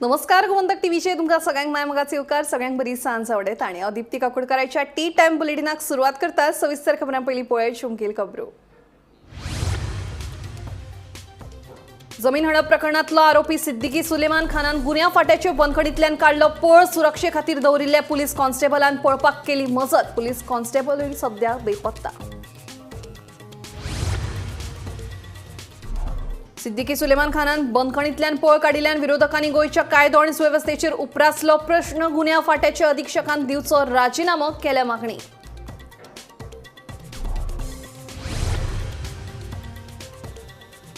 नमस्कार गोमंतक टीव्हीचे तुमका सगळ्यांक मायमगाचे उपकार सगळ्यांक बरी सांज आवडेत आणि दीप्ती काकुडकरांच्या टी टाइम बुलेटिनाक सुरुवात करतात सविस्तर खबरां पहिली पळय चुंकील खबरो। जमीन हडप प्रकरणातलो आरोपी सिद्दीकी सुलेमान खानान गुन्या फाट्याचे बंदखणींतल्यान काढलो पळ सुरक्षे खातीर दवरिल्ल्या पुलीस कॉन्स्टेबलान पळपाक केली मजत। पुलीस कॉन्स्टेबल सध्या बेपत्ता। सिद्दीकी सुलेमान खानान बंदखणींतल्यान पळ काडिल्ल्यान विरोधकांनी गोंयच्या कायदो आनी सुवेवस्थेचेर उपरासलो प्रश्न गुन्या फाट्याच्या अधीक्षकान दिवचो राजीनामो केल्या मागणी।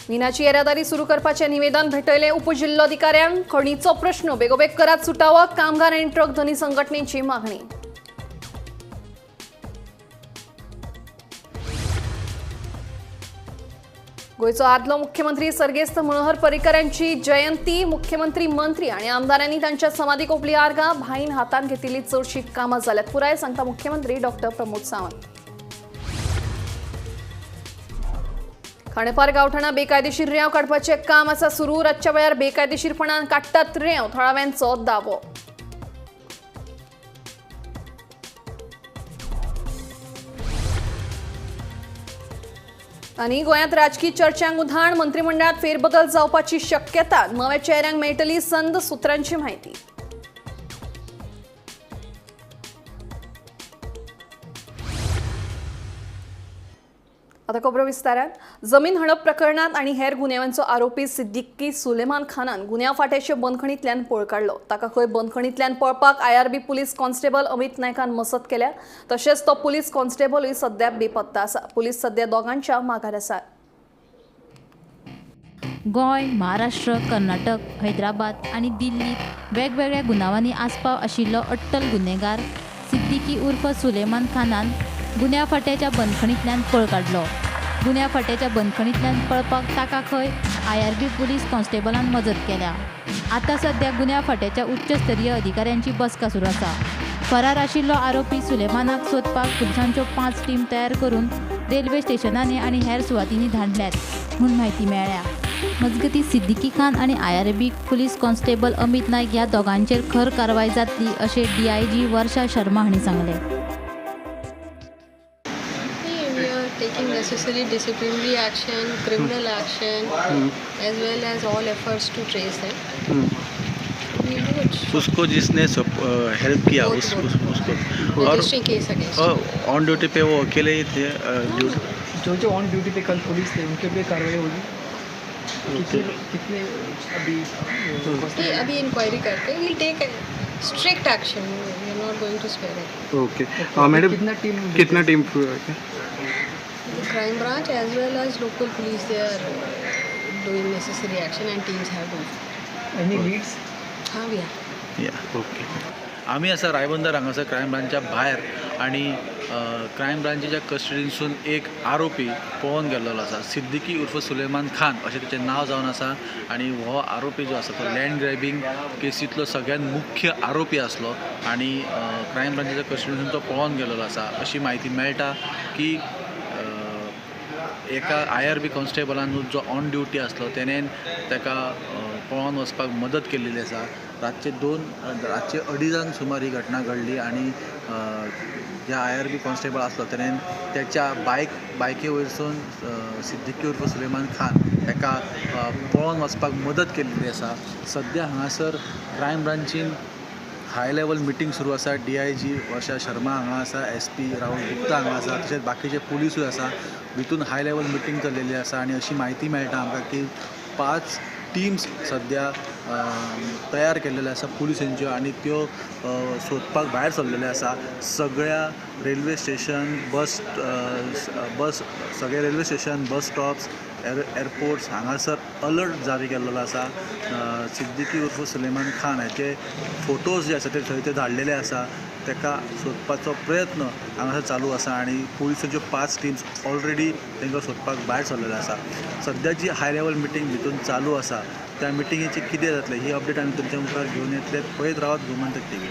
मिनाची येरादारी सुरू करपाचें निवेदन भेटयलें उपजिल्लोधिकाऱ्यांक। खणीचो प्रश्न बेगोबेग करात सुटावो कामगार आनी ट्रक धनी संघटनेची मागणी। गोयचो आदलो मुख्यमंत्री सर्गेस्त मनोहर पर्रीकर यांची जयंती। मुख्यमंत्री मंत्री आणि आमदारांनी त्यांच्या समाधीक ओपली आर्गां। भाईन हातान घेतिल्ली चडशी कामां जाल्यात पुराय सांगता मुख्यमंत्री डॉक्टर प्रमोद सावंत। खांडेपार गांवठाणा बेकायदेशीर रेंव काडपाचें काम आसा सुरू। रातच्या वेळार बेकायदेशीरपणान काडटात रेंव थळाव्यांचो दावो। आणि गोंयांत राजकीय चर्चांक उधाण। मंत्रिमंडळात फेरबदल जावपाची शक्यता। नव्या चेहऱ्यांक मेळटली संद सुत्रांची माहिती। आता खबरो विस्तारान। जमीन हडप प्रकरणात आणि हेर गुन्यांवांचो आरोपी सिद्दीकी सुलेमान खानान गुन्या फाट्याचे बंदखणींतल्यान पळ काडलो। ताका खंय बंदखणींतल्यान पळपाक आयआरबी पुलीस कॉन्स्टेबल अमित नायकान मसत केल्या। तशेंच तो पुलीस कॉन्स्टेबलूय सध्या बेपत्ता आसा। पुलीस सध्या दोगांच्या मागार आसा। गोंय, महाराष्ट्र, कर्नाटक, हैदराबाद आणि दिल्लीत वेगवेगळ्या गुन्यांवांनी आस्पाव आशिल्लो अट्टल गुन्हेगार सिद्दीकी उर्फ सुलेमान खानान गुन्या फाट्याच्या बंदखणींतल्यान पळ काडलो। गुन्या फाट्याच्या बंदखणींतल्यान पळपाक ताका खंय आयआरबी पुलीस कॉन्स्टेबलान मजत केल्या। आता सध्या गुन्या फाट्याच्या उच्चस्तरीय अधिकाऱ्यांची बसका सुरू आसा। फरार आशिल्लो आरोपी सुलेमानाक सोदपाक पुलिसांच्यो 5 टीम तयार करून रेल्वे स्टेशनांनी आणि हेर सुवातींनी धाडल्यात म्हूण म्हायती मेळ्ळ्या। मजगतीं सिद्दीकी खान आणि आयआरबी पुलीस कॉन्स्टेबल अमित नायक ह्या दोगांचेर खर कारवाय जातली अशें DIG वर्षा शर्मा हांणी सांगलें। Taking necessary disciplinary action, criminal action, as well as all efforts to trace them. We do it. उसको जिसने हेल्प किया उसको और Registering case against. On duty पे वो अकेले ही थे जो ऑन ड्यूटी पे कल पुलिस थे उनके पे कार्रवाई होगी। कितने अभी अभी इंक्वायरी करते हैं। We'll take strict action. We are not going to spare it. Okay madam कितना team The crime branch as well as local police, they are doing necessary action and teams have done. Any leads हाँ we are. Okay आम्ही असा रायबंदर हांगासर crime ब्रांचा भायर आणि crime ब्रांचेच्या कस्टडीनसून एक आरोपी पळोवन गेल्लो आसा। सिद्दीकी उर्फ सुलेमान खान अशें तेचें नांव जावन आसा आणि हो आरोपी जो आसा तो लँड ग्रॅबिंग केसींतलो सगळ्यात मुख्य आरोपी आसलो आणि क्रायम ब्रांचेच्या कस्टडीनसून तो पळोवन गेल्लो आसा अशी माहिती मेळटा की एका आयआरबी कॉन्स्टेबलान जो ऑन ड्युटी आसलो तेणेन ताका पळोवन वचपाक मदत केल्ली आसा। रातचे 2:30 सुमार ही घटना घडली आणि ज्या आयआरबी कॉन्स्टेबल आसलो तेणेन त्याच्या बायके वयरसून सिद्दीकी उर्फ सुलेमान खान ताका पळोवन वचपाक मदत केल्ली आसा। सध्या हांगासर क्रायम ब्रांचीन हाय लेवल मिटींग सुरू आसा। DIG वर्षा शर्मा हांगा आसा, SP राहुल गुप्ता हांगा आसा, तशेंच बाकीचे पुलीसूय आसा। भितून हाय लेवल मिटींग चल्लेली आसा आणि अशी माहिती मेळटा आमकां की 5 टीम्स सध्या तयार केलेले आसा पुलिसांच्यो आणि त्यो सोदपाक भायर सरलेले आसा। सगळ्या रेल्वे स्टेशन सगळे railway station bus stops airports हांगासर अलर्ट जारी केल्लो आसा। सिद्दीकी उर्फ सुलेमान खान हाचे फोटोज जे आसा ते थंय ते धाडलेले आसा। ताका सोदपाचो प्रयत्न हांगासर चालू आसा आणि पुलिसांच्यो 5 टीम्स ऑलरेडी तांकां सोदपाक भायर सरलेले आसा। सध्या जी हाय लेवल मिटींग भितून चालू आसा त्या मिटिंगेची कितें जातलें ही अपडेट आमी तुमच्या मुखार घेवन येतले। पळयत रावत गोमंतक TV।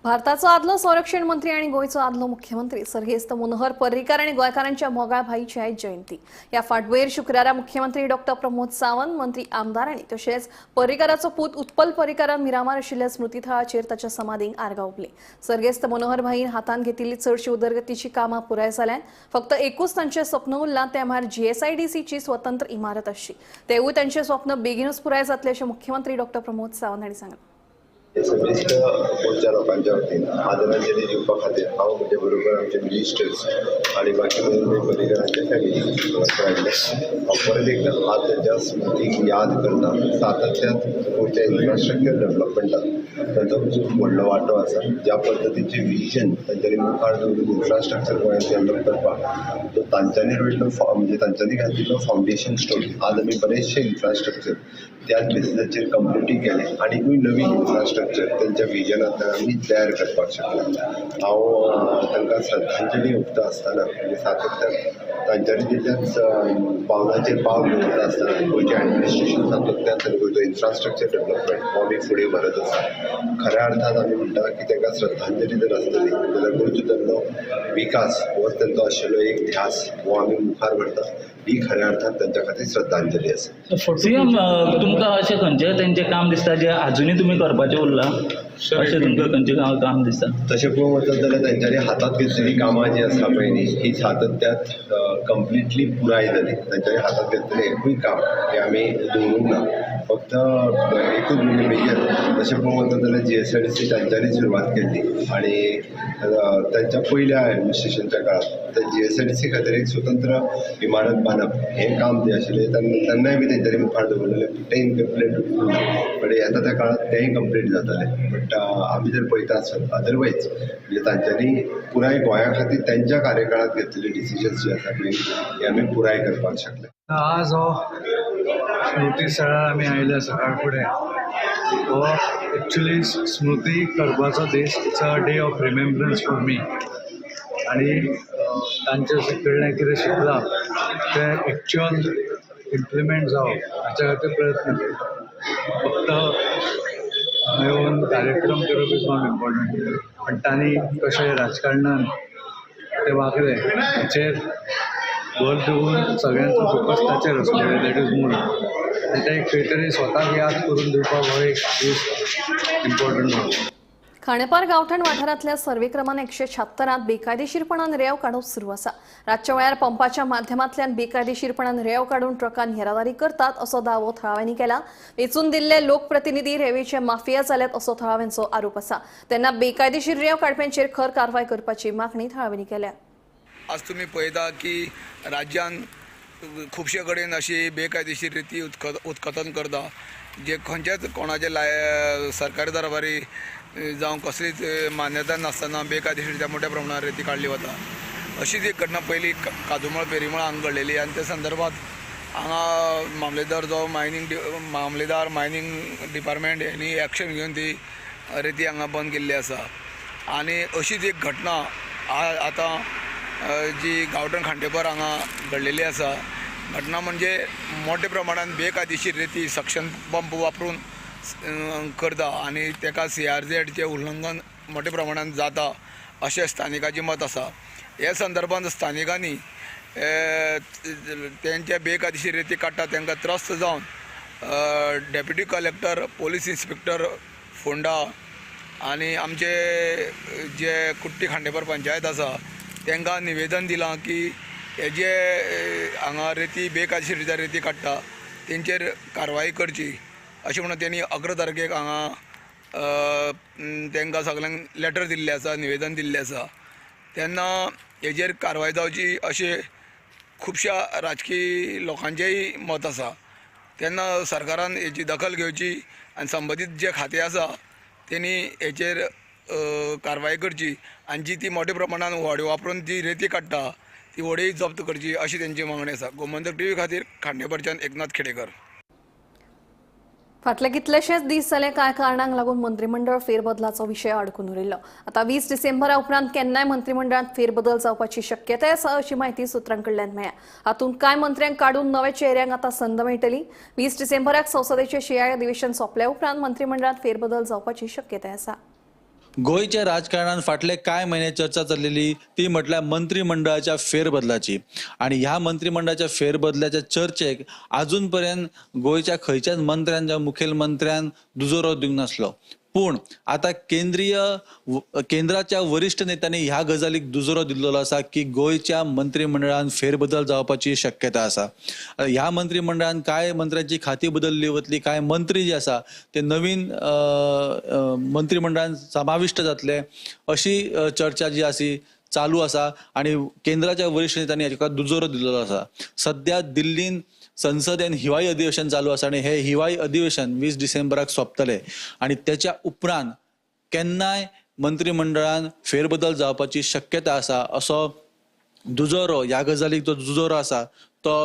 भारताचो आदलो संरक्षण मंत्री आणि गोयचो आदलो मुख्यमंत्री सर्गेस्त मनोहर पर्रीकार आणि गोंयकारांच्या मोगाळ भाईची आयज जयंती. ह्या फाटभुंयेर शुक्रारा मुख्यमंत्री डॉ. प्रमोद सावंत, मंत्री आमदारांनी तशेंच पर्रीकाराचो पूत उत्पल पर्रीकारान मिरामार आशिल्ल्या स्मृती थळाचेर ताच्या समाधीक आर्गां ओंपली. सर्गेस्त मनोहर भाईन हातान घेतिल्ली चडशी उदरगतीची कामां पुराय जाल्यात. फक्त एकूच तांचें स्वप्न उरलां तें म्हळ्यार GSIDCची स्वतंत्र इमारत आसची. तेवूय तांचें स्वप्न बेगीनूच पुराय जातलें अशें मुख्यमंत्री डॉ. प्रमोद सावंत हांणी सांगलें. सगळींच गोंयच्या लोकांच्या वतीन आदरांजली दिवपा खातीर हांव म्हजे बरोबर आमचे मिनिस्टर्स आनी बाकी पर्रीकारांच्या फॅमिली हांव परत एकदा आज त्यांच्या स्मृतीक याद करता. सातत्यान गोंयच्या इन्फ्रास्ट्रक्चर डेव्हलपमेंटात तांचो खूब व्हडलो वांटो आसा. ज्या पद्दतीचे विजन तांच्यांनी मुखार दवरून इन्फ्रास्ट्रक्चर गोंयांत डेव्हलप करपाक तो तांच्यांनी रोयिल्लो म्हणजे तांच्यांनी घातिल्लो फावंडेशन स्टोन. आज आमी बरेचशे इन्फ्रास्ट्रक्चर त्याच बेसिसाचेर कंप्लिटी केले आनीकूय नवीन इन्फ्रास्ट्रक्चर त्यांच्या विजनांतल्यान आमी तयार करपाक शकले. हांव तांकां श्रद्धांजली ओंपता आसतना म्हणजे सातत्यान तांच्यांनी दिल्ल्याच पावलाचेर पावल दवरता आसतना गोंयचें एडमिनिस्ट्रेशन सातत्यान गोंयचो इन्फ्रास्ट्रक्चर डेव्हलपमेंट हो आमी फुडें व्हरत आसा. खऱ्या अर्थान आमी म्हणटा की तांकां श्रद्धांजली जर आसतली जाल्यार गोंयचो तेन्नो विकास होच तांचो आशिल्लो एक ध्यास हो आमी मुखार व्हरता. ही खऱ्या अर्थान तांच्या खातीर श्रद्धांजली आसा. सीएम तुमकां अशें खंयचें तेंचें काम दिसता जें आजुनूय तुमी करपाचें उरलां अशें तुमकां खंयचें काम दिसता? तशें पळोवंक वचत जाल्यार तांच्यांनी हातांत घेतलेलीं कामां जी आसा पळय न्ही ही सातत्यात कंप्लिटली पुराय जाली. तांच्यांनी हातांत घेतलेलें एकूय काम हें आमी दवरूंक ना. फक्त एकूच म्हणजे मेजर तशें पळोवंक वचत जाल्यार GSIDC तांच्यांनी सुरवात केल्ली आनी तांच्या पयल्या एडमिनिस्ट्रेशनच्या काळांत त्या GSIDC खातीर एक स्वतंत्र इमारत बांदप हें काम जें आशिल्लें तेन्नाय बी तेंच्यांनी मुखार दवरलेलें. तें इनकम्प्लीट उरलें बट येता त्या काळांत तेंय कंप्लीट जातालें. बट आमी जर पळयता आसत अदरवायज म्हणजे तांच्यांनी पुराय गोंया खातीर तेंच्या कार्यकाळांत घेतलेली डिसिजन्स जी आसा पळय ती आमी पुराय करपाक शकले. आज हो स्मृती स्थळार आमी आयल्या सकाळ फुडें हो एक्चुली स्मृती करपाचो दीस. It's a day of remembrance for me आनी तांचे कडल्यान कितें शिकलां तें एक्च्युअल इम्प्लिमेंट जावप हाच्या खातीर प्रयत्न करता. फक्त येवन कार्यक्रम करप इज नॉट इम्पॉर्टंट पण तांणी कशें राजकारणान ते वागले हाचेर भर दिवन सगळ्यांचो फोकस ताचेर आसलो. दॅट इज मूळ आनी ते खंय तरी स्वताक याद करून दिवपाक हो एक दीस इम्पॉर्टंट जालो. खांडेपार गांवठण वाठारांतल्या सर्वे क्रमांक 176 बेकायदेशीरपणान रेंव काडप सुरू आसा. रातच्या वेळार पंपाच्या माध्यमांतल्यान बेकायदेशीरपणान रेंव काडून ट्रकान येरादारी करतात असो दावो थळाव्यांनी केला. वेचून दिल्ले लोकप्रतिनिधी रेंवेचे माफिया जाल्यात असो थळाव्यांचो आरोप आसा. तेन्ना बेकायदेशीर रेंव काडप्यांचेर खर कारवाय करपाची मागणी थळाव्यांनी केल्या. आज तुम्ही पळयता की राज्यान खुबशे कडेन अशी बेकायदेशीर रिती उत्खनन करता जे खंयच्याच कोणाचे सरकारी दरबारी जावं कसलीच मान्यता नासतना बेकायदेशीर मोठ्या प्रमाणात रेती काडली वता. अशीच एक घटना पयली काजुमळ पेरीमळ हांगा घडलेली आनी त्या संदर्भात हांगा मामलेदार मायनींग डिपार्टमेंट हेंनी एक्शन घेवन ती रेती हांगा बंद केल्ली आसा. आनी अशीच एक घटना आतां जी गांवठण खांडेपार हांगा घडलेली आसा. घटना म्हणजे मोठ्या प्रमाणात बेकायदेशीर रेती सक्शन पंप वापरून करता आनी तेका CRZ उल्लंघन मोठ्या प्रमाणात जाता अशें स्थानिकांचें मत आसा. ह्या संदर्भात स्थानिकांनी तेंच्या बेकायदेशीर रेती काडटा तांकां त्रस्त जावन deputy collector, police inspector Phonda आनी आमचे जे कुट्टी खांडेपार पंचायत आसा तांकां निवेदन दिलां की हे जे हांगा रेती बेकायदेशीर रेती काडटा तेंचेर कारवाई करची अशें म्हणून तेणी 11 तारखेक हांगा तांकां सगळ्यांक लेटर दिल्लें आसा, निवेदन दिल्लें आसा. तेन्ना हेजेर कारवाय जावची अशें खुबश्या राजकीय लोकांचेंय मत आसा. तेन्ना सरकारान हेची दखल घेवची आनी संबंदीत जे खातें आसा तेणी हेचेर कारवाय करची आनी जी ती मोठ्या प्रमाणात व्हडे वापरून जी रेती काडटा ती व्हडीय जप्त करची अशी तेंची मागणी आसा. गोमंतक TV खातीर खांडेपारच्यान एकनाथ खेडेकर. फाटले कितलेशेच दीस जाले कांय कारणांक लागून मंत्रिमंडळ फेरबदलाचो विशय अडकून उरिल्लो. आता 20 डिसेंबरा उपरांत केन्नाय मंत्रिमंडळांत फेरबदल जावपाची शक्यताय आसा अशी माहिती सुत्रां कडल्यान मेळ्ळ्या. हातूंत कांय मंत्र्यांक काडून नव्या चेहऱ्यांक आतां संद मेळटली. 20 डिसेंबराक संसदेचें शिंयाळें अधिवेशन सोंपल्या उपरांत मंत्रिमंडळांत फेरबदल जावपाची शक्यताय आसा. गोयच्या राजकारणात फाटले कांय म्हयने चर्चा चल्लेली ती म्हटल्यार मंत्रिमंडळाच्या फेरबदलाची आणि ह्या मंत्रिमंडळाच्या फेरबदलाच्या चर्चेक अजून पर्यंत गोयच्या खंयच्याच मंत्र्यान जावं मुखेलमंत्र्यान दुजोरो दिवंक नासलो. पूण आता केंद्राच्या वरिष्ठ नेत्यांनी ह्या गजालीक दुजोरो दिल्लो आसा की गोयच्या मंत्रिमंडळान फेरबदल जावपाची शक्यता आसा. ह्या मंत्रिमंडळान कांय मंत्र्यांची खाती बदलली वतली, कांय मंत्री जे आसा ते नवीन मंत्रिमंडळान समाविष्ट जातले अशी चर्चा जी आसी चालू आसा आणि केंद्राच्या वरिष्ठ नेत्यांनी हाका दुजोरो दिल्लो आसा. सध्या दिल्लीन संसदेन हिवाळी अधिवेशन चालू आसा आणि हे हिवाळी अधिवेशन 20 डिसेंबराक सोंपतले आणि त्याच्या उपरांत केन्नाय मंत्रिमंडळान फेरबदल जावपाची शक्यता आसा असो दुजोरो ह्या गजालीक जो दुजोरो आसा तो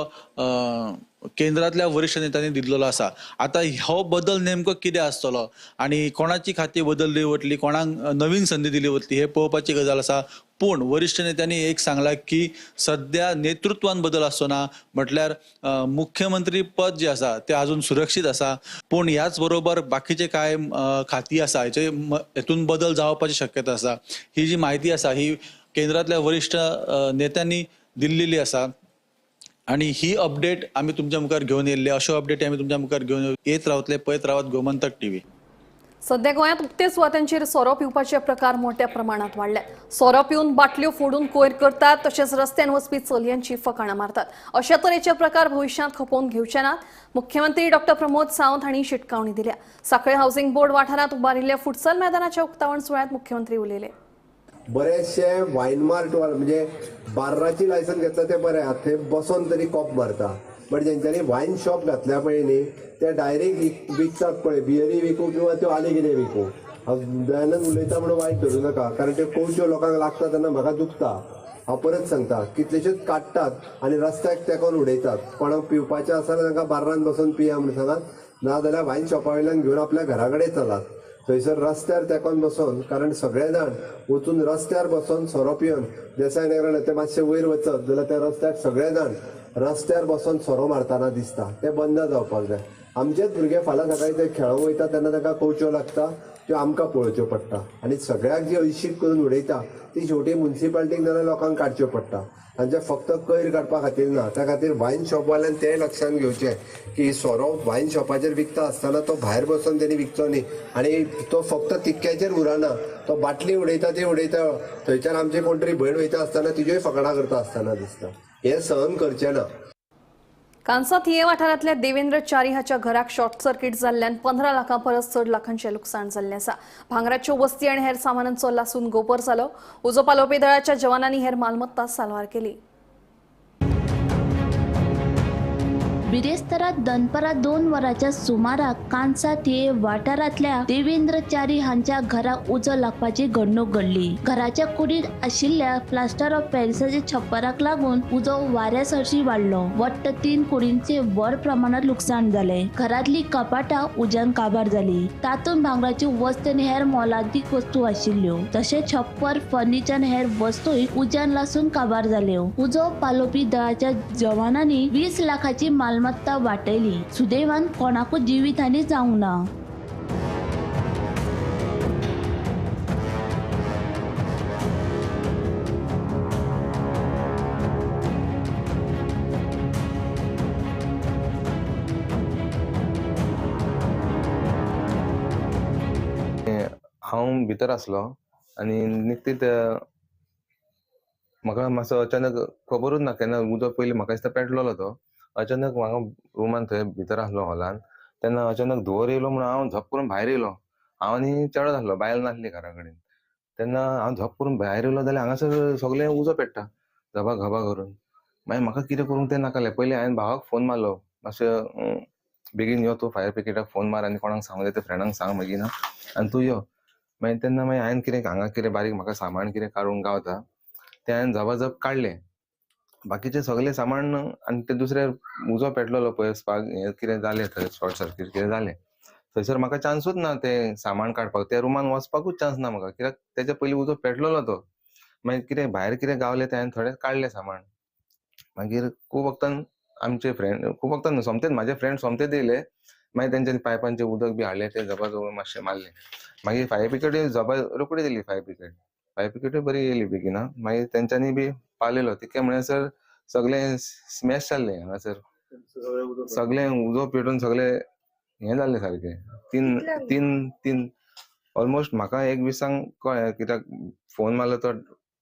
केंद्रातल्या वरिष्ठ नेत्यांनी दिल्लो आसा. आता हो बदल नेमको कितें आसतलो आणि कोणाची खाती बदलली वतली, कोणाक नवीन संधी दिली वतली हे पळोवपाची गजाल आसा. पूण वरिष्ठ नेत्यांनी एक सांगला की सध्या नेतृत्वान बदल आसना, म्हटल्यार मुख्यमंत्री पद जे आसा ते अजून सुरक्षीत आसा. पूण ह्याच बरोबर बाकीचे कांय खाती आसा हेतून बदल जावपाची शक्यता आसा. ही जी माहिती आसा ही केंद्रातल्या वरिष्ठ नेत्यांनी दिल्लेली आसा आणि ही अपडेट आम्ही तुमच्या मुखार घेऊन येयल्ले. अशो अपडेट आम्ही तुमच्या मुखार घेऊन येत रावतले. पळयत रावत गोमंतक टीव्ही. सध्या गोंयांत उक्ते सुवातांचेर सोरो पिवपाचे प्रकार मोठ्या प्रमाणात वाडले. सोरो पिवन बाटल्यो फोडून कोयर करतात, तशेंच रस्त्यान वचपी चलयांची फकाणां मारतात. अशा तरेचे प्रकार भविष्यांत खपोवन घेवचे नात. मुख्यमंत्री डॉ. प्रमोद सावंत हांणी शिटकावणी दिल्या. सांखळे हावसिंग बोर्ड वाठारांत उबारिल्ल्या फुटसल मैदानाच्या उक्तावण सुवाळ्यात मुख्यमंत्री उलयले. बरेचशे वायन मार्ट म्हणजे बार्राची लायसन घेतलं ते बरें आहात, थंय बसून तरी कॉप मारता. बट जेंच्यांनी वायन शॉप घातल्या पळय न्ही ते डायरेक्ट विकतात पळय, बियरी विकू किंवा त्यो आले कितें विकू. दयानंद उलयता म्हणून वायट धरूं नाका, कारण त्यो कोवच्यो लोकांक लागता तेन्ना म्हाका दुखता. हांव परत सांगता, कितलेशेच काडटात आनी रस्त्याक तेंकोन उडयतात. कोणाक पिवपाचें आसा जाल्यार तांकां बार्रान बसून पिया म्हणून सांगात, नाजाल्यार वायन शॉपा वयल्यान घेवन आपल्या घरा कडेन चलात. थंयसर रस्त्यार तेंकोन बसून, कारण सगळे जाण वचून रस्त्यार बसून सोरो पिवन देसाय नगरान ते मातशे वयर वचत जाल्यार त्या रस्त्याक सगळे जाण रस्त्यार बसून सोरो मारतना दिसता. ते बंद जावपाक जाय. आमचेच भुरगे फाल्यां सकाळी ते खेळोंक वयता तेन्ना तांकां कोवच्यो लागता, त्यो आमकां पळोवच्यो पडटा. आनी सगळ्याक जी अळशीक करून उडयता ती शेवटी मुन्सिपाल्टीक नाल्यार लोकांक काडच्यो पडटा. तांचे फक्त कोयर काडपा खातीर ना, त्या खातीर वायन शॉपवाल्यान तें लक्षांत घेवचें की सोरो वायन शॉपाचेर विकता आसतना तो भायर बसून तेणी विकचो न्ही. आनी तो फक्त तिक्क्याचेर उरना, तो बाटली उडयता ती उडयता, थंयच्यान आमची कोण तरी भयण वयता आसतना तिज्योय फकाणां करता आसतना दिसता. हें सहन करचें ना. कांसा थिये वाठारांतल्या देवेंद्र च्यारी हाच्या घराक शॉर्ट सर्किट जाल्ल्यान 15 लाखां परस चड लाखांचें लुकसाण जाल्लें आसा. भांगराच्यो वस्ती आनी हेर सामानांचो लासून गोपर जालो. उजो पालोवपी दळाच्या जवानांनी हेर मालमत्ता साल्वार केली. बिरेस्तारात दनपारा 2 वरांच्या सुमाराक कांसा थिये वाठारांतल्या देवेंद्र च्यारी हांच्या घराक उजो लागपाची घडणूक घडली. घराच्या कुडीत आशिल्ल्या प्लास्टर ऑफ पॅरिसाच्या छप्पराक लागून उजो वाऱ्यास हरशी वाडलो. वट्ट 3 कुडींचे व्हड प्रमाणात लुकसाण जाले. घरातली कपाटां उज्यान काबार जाली. तातूंत भांगराची वस्त आनी हेर मोलादीक वस्तू आशिल्ल्यो, तशेंच छप्पर, फर्निचर आनी हेर वस्तूय उज्यान लासून काबार जाल्यो. उजो पालोवपी दळाच्या जवानांनी 20 लाखाची मालमत्ता वाटयली. सुदैवान कोणाकूच जिवीतहानी जावंक ना. हांव भितर आसलो आनी निकतीच म्हाका मातसो अचानक खबरूच ना केन्ना उजो पयलीं म्हाका दिसता पेटलोलो तो. अचानक म्हाका रुमान थंय भितर आसलो हॉलान, तेन्ना अचानक धुंवर येयलो म्हणून हांव झप करून भायर येयलो. हांव आनी चेडो आसलो, बायल नासली घरा कडेन. तेन्ना हांव झप करून भायर येयलो जाल्यार हांगासर सगळें उजो पेट्टा घबा घबा करून. मागीर म्हाका कितें करूंक तें नाकालें. पयलीं हांवें भावाक फोन मारलो, मातशें बेगीन यो तूं, फायर ब्रिगेडाक फोन मार आनी कोणाक सांगूं येता फ्रेंडांक सांग मागीर ना आनी तूं यो. मागीर तेन्ना हांवें कितें हांगा कितें बारीक म्हाका सामान कितें काडूंक गावता तें हांवें झपाझप काडलें. बाकीचें सगळें सामान आनी ते दुसरे उजो पेटलोलो पळय स्पार्क हें कितें जालें थंय शॉर्ट सर्कीट कितें जालें. थंयसर म्हाका चान्सूच ना तें सामान काडपाक. त्या रुमान वचपाकूच चान्स ना म्हाका, कित्याक तेच्या पयलीं उजो पेटलोलो तो. मागीर कितें भायर कितें गावलें तें हांवें थोडें काडलें सामान. मागीर खूब वक्तान आमचे फ्रेंड, खूब वक्तान न्हू, सोमतेच म्हाजे फ्रेंड सोमतेच येयले. मागीर तेंच्यांनी पायपांचे उदक बी हाडलें ते जबा जवळ मातशें मारलें. मागीर फायर ब्रिगेड जबा रोखडी दिली. फायर ब्रिगेड बरी येयली बेगिना. मागीर तेंच्यांनी बी पावलेलो तितके म्हणसर सगळें स्मॅश जाल्लें हांगासर. सगळें उजो पेटून सगळें हें जाल्लें सारकें. तीन ऑलमोस्ट म्हाका 1 दिसांक कळ्ळें कित्याक फोन मारलो तो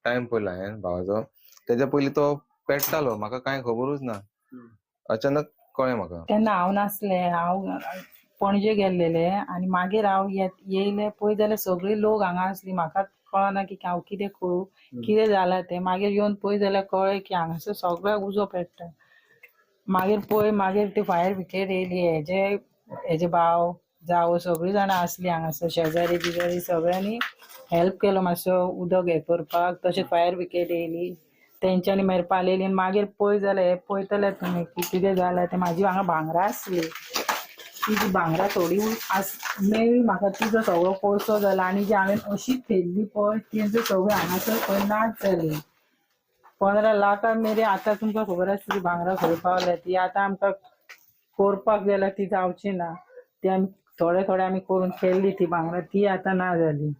टायम पळयलो हांवें भावाचो. तेज्या पयलीं तो पेट्टालो म्हाका कांय खबरूच ना. अचानक कळ्ळें म्हाका. तेन्ना हांव नासलें. हांव पणजे गेल्लेले आनी मागीर हांव येयलें पळय जाल्यार सगळीं लोक हांगा आसली. म्हाका कळना की हांव कितें करूं, कितें जालां तें. मागीर येवन पळय जाल्यार कळ्ळें की हांगासर सगळ्याक उजो पेट्टा. मागीर ती फायर ब्रिगेड येयली. हेजे भाव जावं सगळीं जाणां आसलीं हांगासर. शेजारी बिजारी सगळ्यांनी हेल्प केलो मातसो उदक हें करपाक. तशेंच फायर ब्रिगेड येयली. तेंच्यांनी मागीर पालयली आनी मागीर पळय जाल्यार हें पळयतले तुमी की कितें जालां तें. म्हाजी हांगा भांगरां आसलीं. ती भांगरां थोडी मेळ्ळी म्हाका. तिजो सगळो कोळसो जाला आनी जी हांवें अशी थेल्ली पळय तेंचो सगळें हांगासर खंय नाच जाली. 15 लाख मेरेन आतां तुमकां खबर आसतली भांगरां खंय पावल्या. ती आतां आमकां करपाक जाल्यार ती जावची ना. ती आमी थोडे आमी करून केल्ली ती भांगरां. ती आतां ना जाली.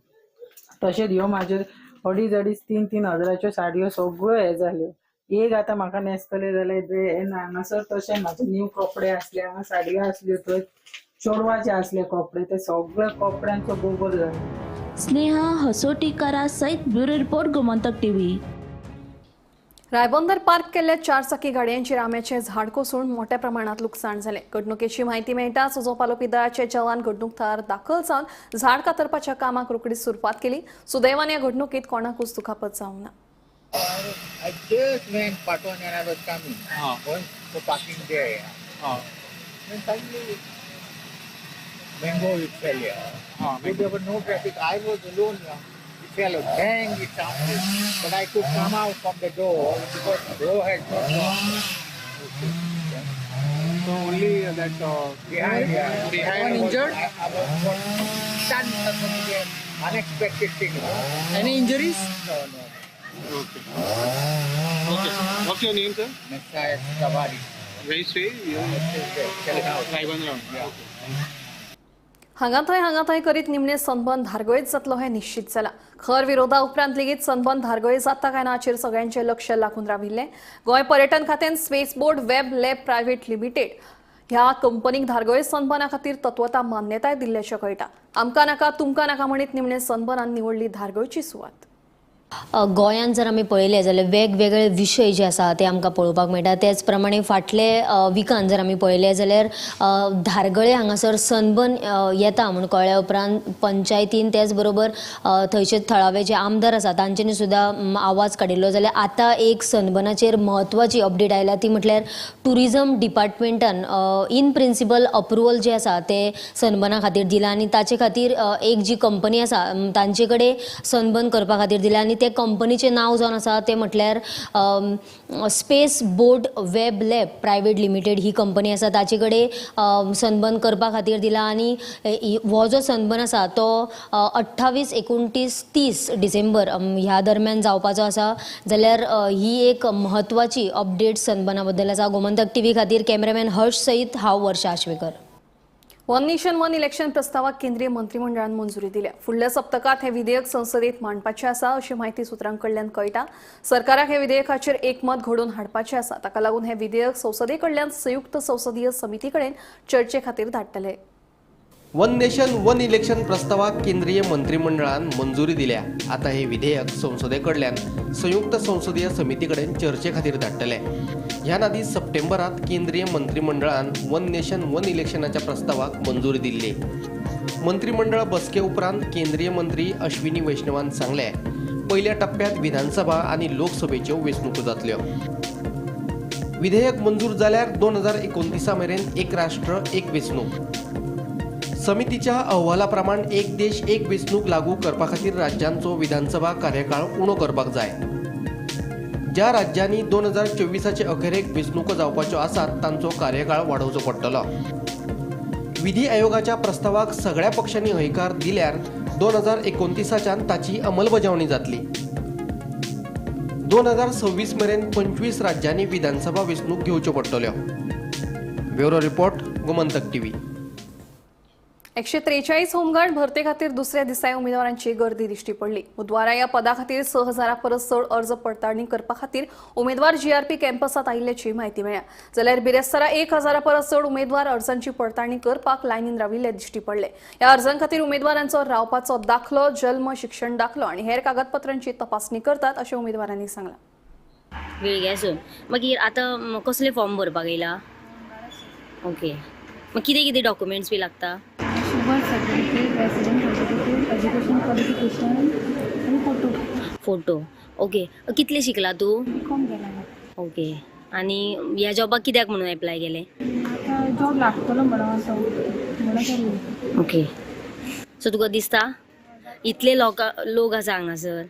तशेंच ह्यो म्हाज्यो 2.5-3 हजाराच्यो साडयो सगळ्यो हे जाल्यो. एक आतां म्हाका न्हेसतले जाल्यार हांगासर तशें म्हाजे न्यू कपडे आसले. हांगा साडयो आसल्यो थंय चेडवाचे आसले कपडे. ते सगळ्या कपड्यांचो गोबर जालो. स्नेहा हसोटीकारा सयत bureau report Gomantak TV. Raibandar park केल्ल्या 4 चाकी गाडयांचेर आंब्याचें झाड कोसळून मोठ्या प्रमाणात लुकसाण जालें. घडणुकेची म्हायती मेळटाच उजो पालोवपी दळाचे जवान घडणूक थळार दाखल जावन झाड कातरपाच्या कामाक रोखडीच सुरवात केली. सुदैवान ह्या घडणुकीत कोणाकूच दुखापत जावंक ना. I just went part one and I was coming, going for parking there. Then suddenly, mango it fell here. There was no traffic. I was alone. It fell. Bang! It sounded. But I could come out from the door because the door had no lock. So only that Behind. Anyone injured? I was stunned. Unexpected thing. Any injuries? No. Okay. What's your name, sir? Messiah Savari. Where you stay? Raibandra. हांगा थंय करीत निमणे sunburn धारगळीत जातलो हें निश्चित जाला. खर विरोधा उपरांत लेगीत सनबर्न धारगळी जाता काय ना हाचेर सगळ्यांचें लक्ष लागून राविल्लें. गोंय पर्यटन खात्यान स्पेसबोर्ड वेब लॅब प्रायव्हेट लिमिटेड ह्या कंपनीक धारगळी सनबर्ना खातीर तत्वता मान्यताय दिल्ल्याचें कळटा. आमकां नाका तुमकां नाका म्हणीत निमणे सनबर्नान निवडली धारगळची सुवात. गोंयांत जर आमी पळयले जाल्यार वेगवेगळे विशय जे आसा ते आमकां पळोवपाक मेळटा. तेच प्रमाणे फाटले विकान जर आमी पळयले जाल्यार धारगळे हांगासर सनबर्न येता म्हूण कळ्ळ्या उपरांत पंचायतीन तेच बरोबर थंयचे थळावे जे आमदार आसा तांच्यांनी सुद्दां आवाज काडिल्लो. जाल्यार आतां एक सनबर्नाचेर म्हत्वाची अपडेट आयल्या ती म्हटल्यार टुरिजम डिपार्टमेंटान इन प्रिंसिपल अप्रुवल जे आसा ते सनबर्ना खातीर दिला आनी ताचे खातीर एक जी कंपनी आसा तांचे कडेन सनबर्न करपा खातीर दिला. आनी ते कंपनीचें नांव जावन आसा तें म्हटल्यार space board web lab private limited ही कंपनी आसा ताचे कडेन सनबर्न करपा खातीर दिला. आनी हो जो सनबर्न आसा तो 28, 29, 30 डिसेंबर ह्या दरम्यान जावपाचो आसा. जाल्यार ही एक म्हत्वाची अपडेट सनबर्ना बद्दल आसा. गोमंतक टीव्ही खातीर कॅमेरामॅन हर्ष सयत हांव वर्षा आश्वेकर. वन नेशन वन इलेक्शन प्रस्तावाक केंद्रीय मंत्रिमंडळान मंजुरी दिल्या. फुडल्या सप्तकात हे विधेयक संसदेत मांडपाचें आसा अशी माहिती सुत्रांकडल्यान कळटा. सरकाराक हे विधेयकाचेर एकमत घडोवन हाडपाचें आसा. ताका लागून हे विधेयक संसदे कडल्यान संयुक्त संसदीय समिती कडेन चर्चे खातीर धाडटले. वन नेशन वन इलेक्शन प्रस्तावाक केंद्रीय मंत्रिमंडळान मंजुरी दिल्या. आता हे विधेयक संसदेकडल्यान संयुक्त संसदीय समिती कडेन चर्चे खातीर धाडटले. ह्या नादी सप्टेंबरात केंद्रीय मंत्रिमंडळान वन नेशन वन इलेक्शनाच्या प्रस्तावाक मंजुरी दिल्ली. मंत्रिमंडळ बसके उपरांत केंद्रीय मंत्री अश्विनी वैष्णवान सांगले पहिल्या टप्प्यात विधानसभा आणि लोकसभेच्यो वेंचणुको जातल्यो. विधेयक मंजूर जाल्यार 2029 मेरेन एक राष्ट्र एक वेंचणूक. समितीच्या अहवाला प्रमाण एक देश एक वेंचणूक लागू करपा खातीर राज्यांचो विधानसभा कार्यकाळ उणो करपाक जाय. ज्या राज्यांनी 2024चे अखेरेक वेंचणुको जावपाच्यो आसात तांचो कार्यकाळ वाडोवचो पडटलो. विधी आयोगाच्या प्रस्तावाक सगळ्या पक्षांनी हयकार दिल्यार 2029च्यान ताची अंमलबजावणी जातली. 2026 मेरेन 25 राज्यांनी विधानसभा वेंचणूक घेवच्यो पडटल्यो. Bureau report Gomantak TV. 143 home guard भरते खातीर दुसऱ्या दिसा उमेदवारांची गर्दी दिश्टी पडली. बुधवारा या पदा खातीर 6,000 परस चड अर्ज पडताळणी करपा खातीर उमेदवार GRP कॅम्पसात आयिल्ल्याची म्हायती मेळ्ळ्या. जाल्यार बिरेस्तारा 1,000 परस चड उमेदवार अर्जांची पडताळणी करपाक लायनीन राविल्ले दिश्टी पडले. ह्या अर्जां खातीर उमेदवारांचो रावपाचो दाखलो, जल्म, शिक्षण दाखलो आनी हेर कागदपत्रांची तपासणी करतात अशें उमेदवारांनी सांगलां. वेळ घ्यासून मागीर आतां कसले फॉर्म भरपाक येयला? ओके, मग कितें कितें डॉक्युमेंट्स बी लागता? Birth certificate, resident certificate, education qualification आणि फोटो. फोटो. ओके, कितले शिकला तू? कॉम केला. ओके, आणि ह्या जॉबाक कित्याक म्हणून एप्लाय केले? आता जॉब लागतलो म्हणून. ओके, सो तुका दिसता इतले लोक आसा हांगासर?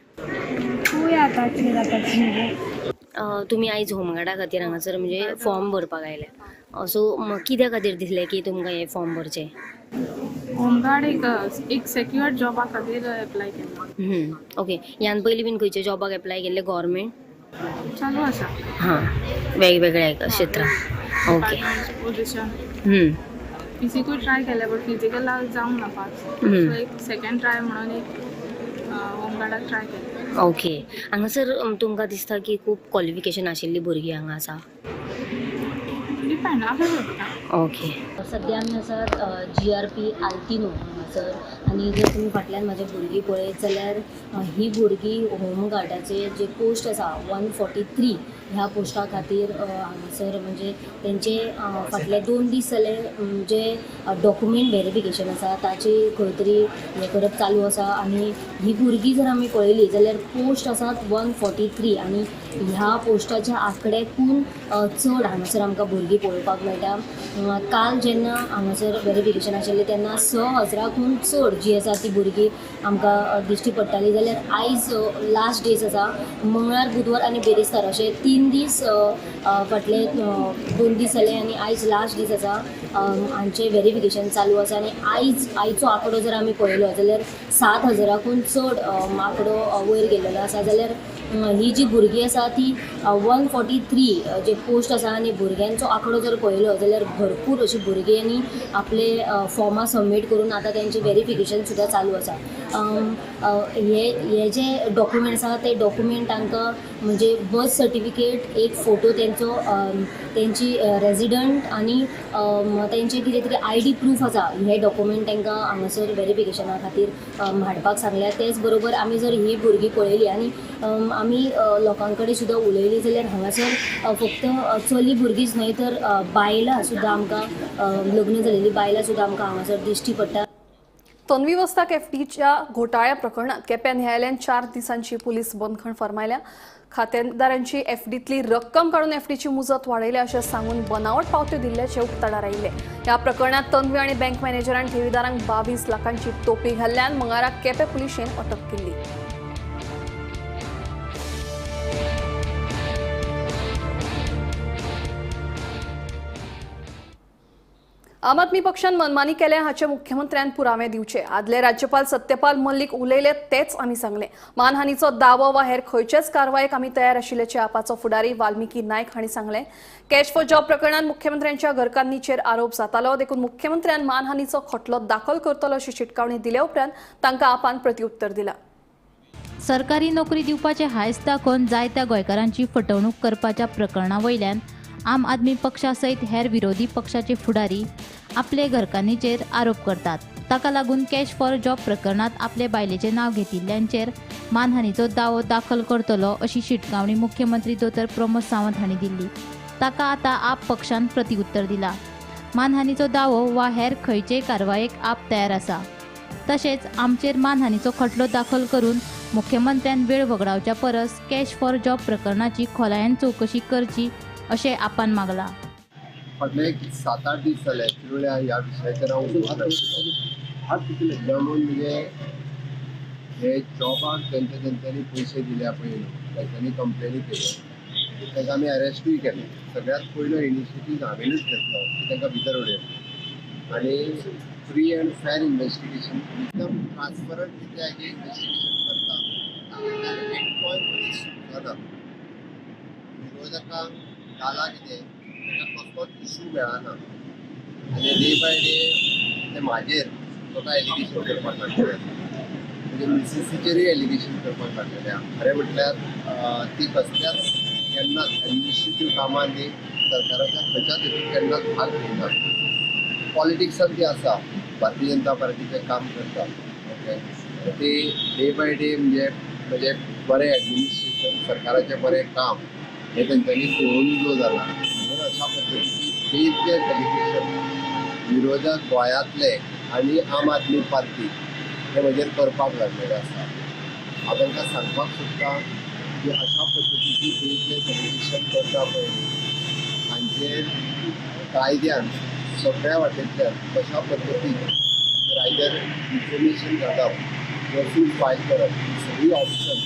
तुमी आयज होमगार्डा खातीर हांगासर म्हणजे फॉर्म भरपाक आयले. सो कित्या खातीर दिसलें की तुमकां हे फॉर्म भरचे? होमगार्ड एक सेक्युअर जॉबा खातीर एप्लाय केला. ओके, ह्यान पयलीं बीन खंयच्या जॉबाक एप्लाय केल्ले गव्हर्मेंट? चालू आसा. हां, वेगवेगळ्या क्षेत्रांत. ओके. पोझिशन फिजिकल ट्राय केले बट फिजिकल जावंक नाका. सो एक सेकंड ट्राय म्हणून एक होमगार्डाक ट्राय केले. ओके, हांगासर तुमकां दिसता की खूब क्वॉलिफिकेशन आशिल्ली भुरगीं हांगा आसा? डिपेंड आसा. ओके, सद्या आमी आसात GRP आल्तिनो हांगासर, आनी जर तुमी फाटल्यान म्हाजी भुरगीं पळयत जाल्यार ही भुरगीं होमगार्डाचे जे पोस्ट आसा 143 ह्या पोस्टा खातीर हांगासर म्हणजे तेंचे फाटले 2 दीस जाले जे डॉक्युमेंट व्हेरिफिकेशन आसा ताची खंय तरी हें करप चालू आसा. आनी ही भुरगीं जर आमी पळयली जाल्यार पोस्ट आसात 143 आनी ह्या पोस्टाच्या आंकड्याकून चड हांगासर आमकां भुरगीं पळोवपाक मेळटा. काल जेन्ना हांगासर व्हेरिफिकेशन आशिल्लें तेन्ना 6,000कून चड जी आसा ती भुरगीं आमकां दिश्टी पडटाली. जाल्यार आयज लास्ट डेज आसा, मंगळार, बुधवार आनी बेरेस्तार अशे 3 दीस फाटले 2 दीस जाले आनी आयज लास्ट दीस आसा. हांचें व्हेरिफिकेशन चालू आसा आनी आयचो आंकडो जर आमी पळयलो जाल्यार 7,000कून चड आंकडो वयर गेल्लो आसा. जाल्यार ही जी भुरगीं आसा ती 143 जे पोस्ट आसा आनी भुरग्यांचो आंकडो जर पळयलो जाल्यार भरपूर अशी भुरग्यांनी आपले फॉर्मां सबमीट करून आतां तेंचें व्हेरिफिकेशन सुद्दां चालू आसा. हे जे डॉक्युमेंट आसा ते डॉक्युमेंट तांकां म्हणजे बर्थ सर्टिफिकेट, एक फोटो तेंचो, तेंची रेजिडंट आनी तेंचे कितें तरी ID प्रूफ आसा, हे डॉक्युमेंट तांकां हांगासर व्हेरिफिकेशना खातीर हाडपाक सांगल्या. तेच बरोबर आमी जर ही भुरगीं पळयली आनी आमी लोकां कडेन सुद्दां उलयली जाल्यार हांगासर फक्त चली भुरगींच न्हय तर बायलां सुद्दां आमकां, लग्न जालेली बायलां सुद्दां आमकां हांगासर दिश्टी पडटा. तन्वी वस्ताक FDच्या घोटाळ्या प्रकरणात केप्यां न्यायालयान 4 दिसांची पुलीस बंदखण फरमायल्या. खातेदारांची FDतली रक्कम काडून FDची मुजत वाडयल्या अशें सांगून बनावट पावत्यो दिल्ल्याचे उक्ताडार आयिल्ले. ह्या प्रकरणात तन्वी आनी बँक मॅनेजरान ठेवीदारांक 22 लाखांची तोपी घाल्ल्यान मंगळारा केपें पुलिशेन अटक केल्ली. आम आदमी पक्षान मनमानी केले हाचे मुख्यमंत्र्यान पुरावे दिवचे. आदले राज्यपाल सत्यपाल मल्लीक उलयले तेच आमी सांगले. मानहानीचो दावो वा हेर खंयचेच कारवायेक आमी तयार आशिल्ल्याचे आपाचो फुडारी वाल्मिकी नायक हांणी सांगले. कॅश फॉर जॉब प्रकरणात मुख्यमंत्र्यांच्या घरकान्नीचेर आरोप जातालो, देखून मुख्यमंत्र्यान मानहानीचो खटलो दाखल करतलो अशी शिटकावणी दिले उपरांत तांकां आपान प्रत्युत्तर दिलां. सरकारी नोकरी दिवपाचे हायस दाखोवन जायत्या गोंयकारांची फटवणूक करपाच्या प्रकरणा वयल्यान आम आदमी पक्षा सयत हेर विरोधी पक्षाचे फुडारी आपले घरकान्नीचेर आरोप करतात. ताका लागून कॅश फॉर जॉब प्रकरणात आपले बायलेचे नाव घेतिल्ल्यांचेर मानहानीचो दावो दाखल करतलो अशी शिटकावणी मुख्यमंत्री दोतर प्रमोद सावंत हांणी दिल्ली. ताका आतां आप पक्षान प्रत्युत्तर दिला. मानहानीचो दावो वा हेर खंयचेय कारवायेक आप तयार आसा. तशेंच आमचेर मानहानीचो खटलो दाखल करून मुख्यमंत्र्यान वेळ वगडावच्या परस कॅश फॉर जॉब प्रकरणाची खोलायेन चवकशी करची अशें आपान मागला. फाटले 7-8 दीस जाले ह्या विशयाचेर हांव उलोवपाक लागलो. म्हणजे हे जॉबाक तेंच्यांनी पयशे दिल्या पळय न्हू, तेंच्यांनी कंप्लेनी केल्यो, तांकां आमी अरेस्टूय केले. सगळ्यांत पयलो इनिशिएटीव हांवेनूच घेतलो की तांकां भितर उडयलो आनी फ्री एंड फेर इन्वेस्टिगेशन, एकदम ट्रान्सपरंट रित्या हेजेर इन्वेस्टिगेशन करता. एक पॉयंट मनीस सुटना. विरोधकांक जाला कितें ताका कसलोच इशू मेळना आनी डे बाय डे ते म्हाजेर ताका एलिगेशन करपाक लागलेलें आसा. म्हणजे मिसेसीचेरूय एलिगेशन करपाक लागलेलें आहा. खरें म्हटल्यार ती कसल्याच केन्नाच एडमिनिस्ट्रेटीव कामांनी सरकाराच्या खंयच्याच हितून केन्नाच भाग घेयना. पॉलिटिक्सान ती आसा, भारतीय जनता पार्टीचें काम करता. ओके, ते डे बाय डे म्हणजे बरें एडमिनिस्ट्रेशन, सरकाराचें बरें काम हे तेंच्यांनी पळोवन जो जाला. म्हणून अशा पद्दतीची बेज एलिगेशन विरोधक गोंयांतले आनी आम आदमी पार्टी हे म्हजेर करपाक लागलेले आसा. हांव तांकां सांगपाक सोदतां की अशा पद्दतीची बेज एलिगेशन करता पळय हांचेर कायद्यान सगळ्या वाटेंतल्यान कशा पद्दतीन आयदर इन्फॉर्मेशन घालप किंवा सूट फायल करप ही सगळी ऑप्शन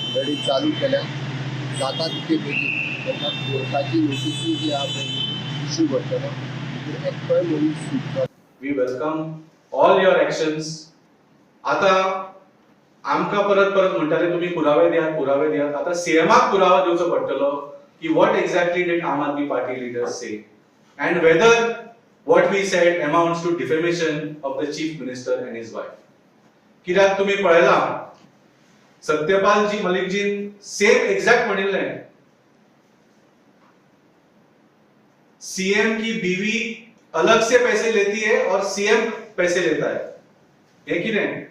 ऑलरेडी चालू केल्या. जाता तितके बेगीन तांकां कोर्टाची नोटीसी जी आहा पळय इश्यू करतना तितून एकटोय मनीस सुटलो. We welcome all your actions. आता आमकां परत परत म्हणटाले तुम्ही पुरावे दियात. आता सीएमाक पुरावा दिवचो पडटलो की what exactly did Aam Aadmi Party leaders say and whether what we said amounts to defamation of the chief minister and his wife. कित्याक तुम्ही पळयला सत्यपाल जी Malik ji same exact म्हणिल्ले CM की बीवी अलग से पैसे लेती है और सीएम पैसे लेता है. हे कितें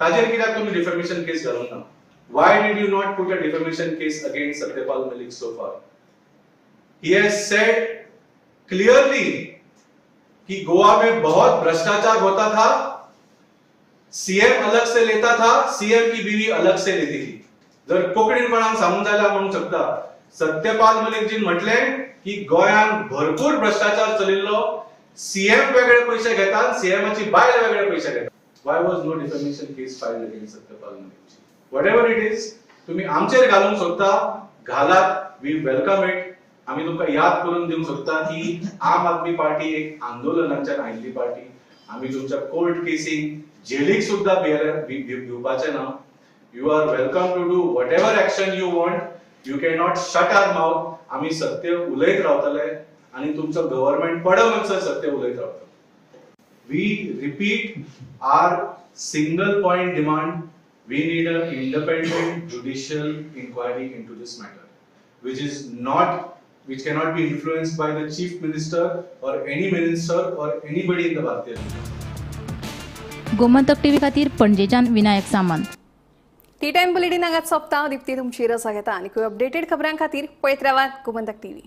ताजेर कित्याक तुम्ही डिफेमेशन केस घालूंक ना? Why did you not put a defamation case against Satyapal Malik so far? He has said clearly कि गोवा में बहुत भ्रष्टाचार होता था, सीएम अलग से लेता था, सीएम की बीवी अलग से लेती थी. जर कोंकणीपणान सांगूंक जाल्यार म्हणूंक शकता सत्यपाल मलिक जी म्हटले की गोंयान भरपूर भ्रष्टाचार चलिल्लो, सीएम वेगळे पैसे घेतात, सीएमाची बायल वेगळे पैसे घेतात. Why was no defamation case filed against Satyapal Malik ji? Whatever it is, तुम्ही आमचेर घालूंक सोदता घालात. We welcome it. आम्ही तुमकां याद करून दिवंक सोदता की आम आदमी पार्टी एक आंदोलनाच्यान आयिल्ली पार्टी. आम्ही तुमच्या कोर्ट केसीक जेलीक सुद्धा दिवपाचे ना. You are welcome to do whatever action you want. You can not shut our mouth. आम्ही सत्य उलयत रावतले आणि तुमचं गव्हर्नमेंट पडो म्हणसर सत्य उलयत रावतले. We repeat our single point demand. We need a independent judicial inquiry into this matter which cannot be influenced by the chief minister or any minister or anybody in the Bharatiya Janata. Gomantak TV खातीर पणजेच्यान Vinayak Samant. T time bulletin हांगाच सोंपता. दिप्ती तुमची रसा घेता. आनी updated खबरां खातीर पळयत रावात गोमंतक टीव्ही.